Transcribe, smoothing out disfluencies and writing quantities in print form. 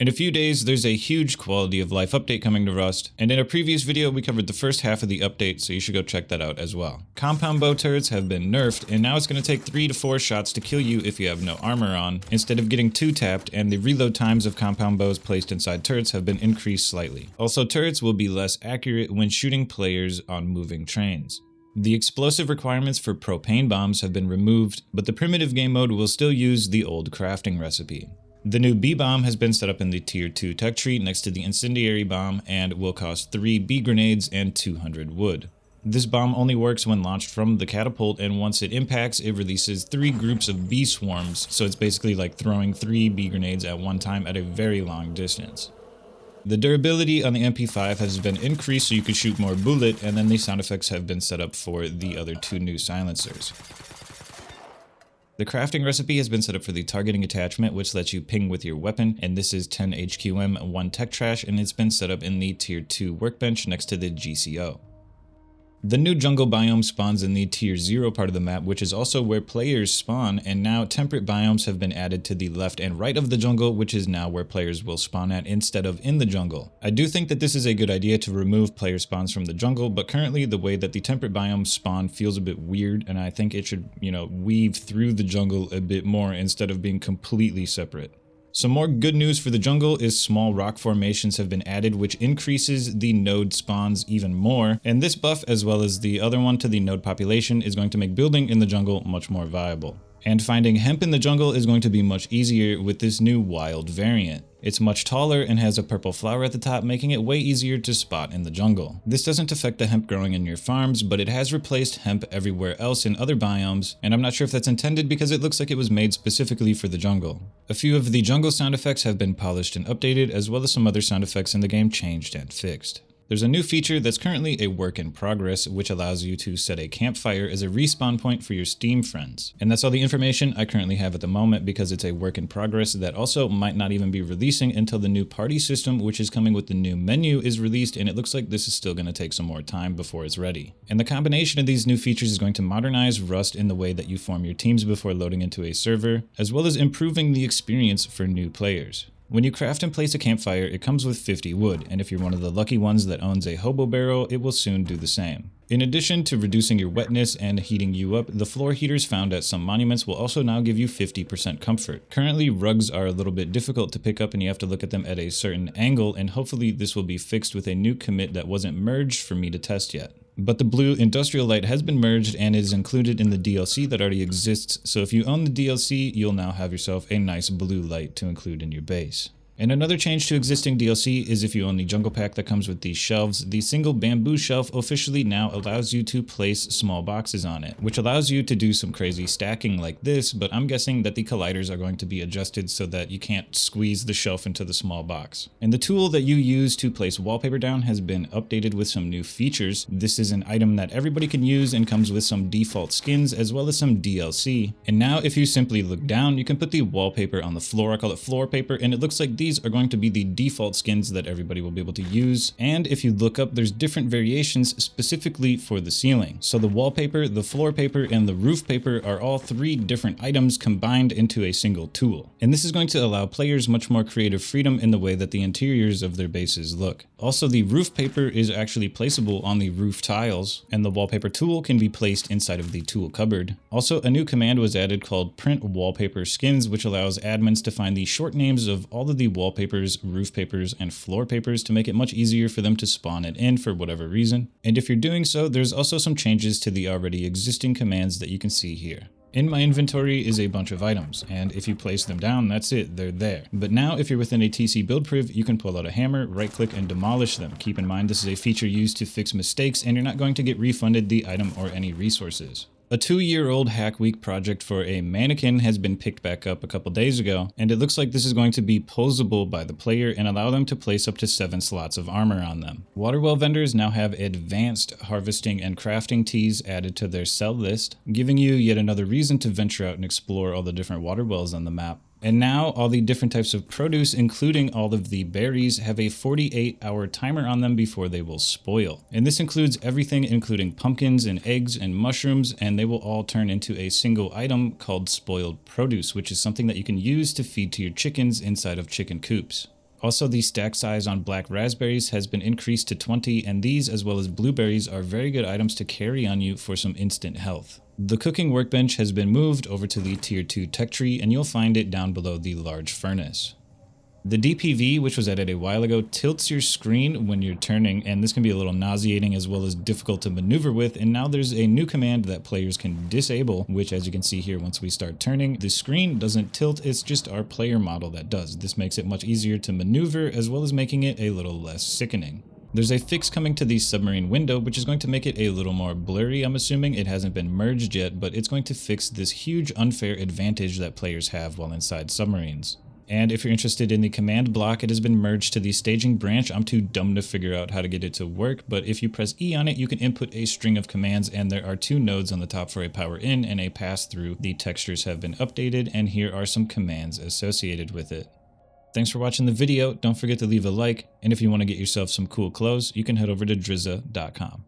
In a few days, there's a huge quality of life update coming to Rust, and in a previous video we covered the first half of the update, so you should go check that out as well. Compound bow turrets have been nerfed, and now it's going to take 3 to 4 shots to kill you if you have no armor on, instead of getting 2 tapped, and the reload times of compound bows placed inside turrets have been increased slightly. Also, turrets will be less accurate when shooting players on moving trains. The explosive requirements for propane bombs have been removed, but the primitive game mode will still use the old crafting recipe. The new B bomb has been set up in the tier 2 tech tree next to the incendiary bomb and will cost 3 B grenades and 200 wood. This bomb only works when launched from the catapult, and once it impacts, it releases 3 groups of bee swarms, so it's basically like throwing 3 B grenades at one time at a very long distance. The durability on the MP5 has been increased so you can shoot more bullet, and then the sound effects have been set up for the other 2 new silencers. The crafting recipe has been set up for the targeting attachment, which lets you ping with your weapon, and this is 10 HQM, 1 tech trash, and it's been set up in the tier 2 workbench next to the GCO. The new jungle biome spawns in the tier 0 part of the map, which is also where players spawn, and now temperate biomes have been added to the left and right of the jungle, which is now where players will spawn at instead of in the jungle. I do think that this is a good idea to remove player spawns from the jungle, but currently the way that the temperate biomes spawn feels a bit weird, and I think it should, weave through the jungle a bit more instead of being completely separate. Some more good news for the jungle is small rock formations have been added, which increases the node spawns even more, and this buff, as well as the other one to the node population, is going to make building in the jungle much more viable. And finding hemp in the jungle is going to be much easier with this new wild variant. It's much taller and has a purple flower at the top, making it way easier to spot in the jungle. This doesn't affect the hemp growing in your farms, but it has replaced hemp everywhere else in other biomes, and I'm not sure if that's intended because it looks like it was made specifically for the jungle. A few of the jungle sound effects have been polished and updated, as well as some other sound effects in the game changed and fixed. There's a new feature that's currently a work in progress, which allows you to set a campfire as a respawn point for your Steam friends. And that's all the information I currently have at the moment because it's a work in progress that also might not even be releasing until the new party system, which is coming with the new menu, is released, and it looks like this is still going to take some more time before it's ready. And the combination of these new features is going to modernize Rust in the way that you form your teams before loading into a server, as well as improving the experience for new players. When you craft and place a campfire, it comes with 50 wood, and if you're one of the lucky ones that owns a hobo barrel, it will soon do the same. In addition to reducing your wetness and heating you up, the floor heaters found at some monuments will also now give you 50% comfort. Currently, rugs are a little bit difficult to pick up and you have to look at them at a certain angle, and hopefully this will be fixed with a new commit that wasn't merged for me to test yet. But the blue industrial light has been merged and is included in the DLC that already exists, so if you own the DLC, you'll now have yourself a nice blue light to include in your base. And another change to existing DLC is if you own the jungle pack that comes with these shelves, the single bamboo shelf officially now allows you to place small boxes on it, which allows you to do some crazy stacking like this, but I'm guessing that the colliders are going to be adjusted so that you can't squeeze the shelf into the small box. And the tool that you use to place wallpaper down has been updated with some new features. This is an item that everybody can use and comes with some default skins as well as some DLC. And now if you simply look down, you can put the wallpaper on the floor. I call it floor paper, and it looks like these are going to be the default skins that everybody will be able to use. And if you look up, there's different variations specifically for the ceiling. So the wallpaper, the floor paper, and the roof paper are all 3 different items combined into a single tool. And this is going to allow players much more creative freedom in the way that the interiors of their bases look. Also, the roof paper is actually placeable on the roof tiles, and the wallpaper tool can be placed inside of the tool cupboard. Also, a new command was added called print wallpaper skins, which allows admins to find the short names of all of the wallpapers, roof papers, and floor papers to make it much easier for them to spawn it in for whatever reason. And if you're doing so, there's also some changes to the already existing commands that you can see here. In my inventory is a bunch of items, and if you place them down, that's it, they're there. But now if you're within a TC build priv, you can pull out a hammer, right click, and demolish them. Keep in mind this is a feature used to fix mistakes, and you're not going to get refunded the item or any resources. A 2-year-old Hack Week project for a mannequin has been picked back up a couple days ago, and it looks like this is going to be posable by the player and allow them to place up to 7 slots of armor on them. Water well vendors now have advanced harvesting and crafting teas added to their sell list, giving you yet another reason to venture out and explore all the different water wells on the map. And now all the different types of produce, including all of the berries, have a 48-hour timer on them before they will spoil. And this includes everything including pumpkins and eggs and mushrooms, and they will all turn into a single item called spoiled produce, which is something that you can use to feed to your chickens inside of chicken coops. Also, the stack size on black raspberries has been increased to 20, and these, as well as blueberries, are very good items to carry on you for some instant health. The cooking workbench has been moved over to the tier 2 tech tree, and you'll find it down below the large furnace. The DPV, which was added a while ago, tilts your screen when you're turning, and this can be a little nauseating as well as difficult to maneuver with, and now there's a new command that players can disable, which, as you can see here, once we start turning, the screen doesn't tilt, it's just our player model that does. This makes it much easier to maneuver, as well as making it a little less sickening. There's a fix coming to the submarine window, which is going to make it a little more blurry, I'm assuming. It hasn't been merged yet, but it's going to fix this huge unfair advantage that players have while inside submarines. And if you're interested in the command block, it has been merged to the staging branch. I'm too dumb to figure out how to get it to work, but if you press E on it, you can input a string of commands, and there are 2 nodes on the top for a power in and a pass through. The textures have been updated, and here are some commands associated with it. Thanks for watching the video. Don't forget to leave a like, and if you want to get yourself some cool clothes, you can head over to drizza.com.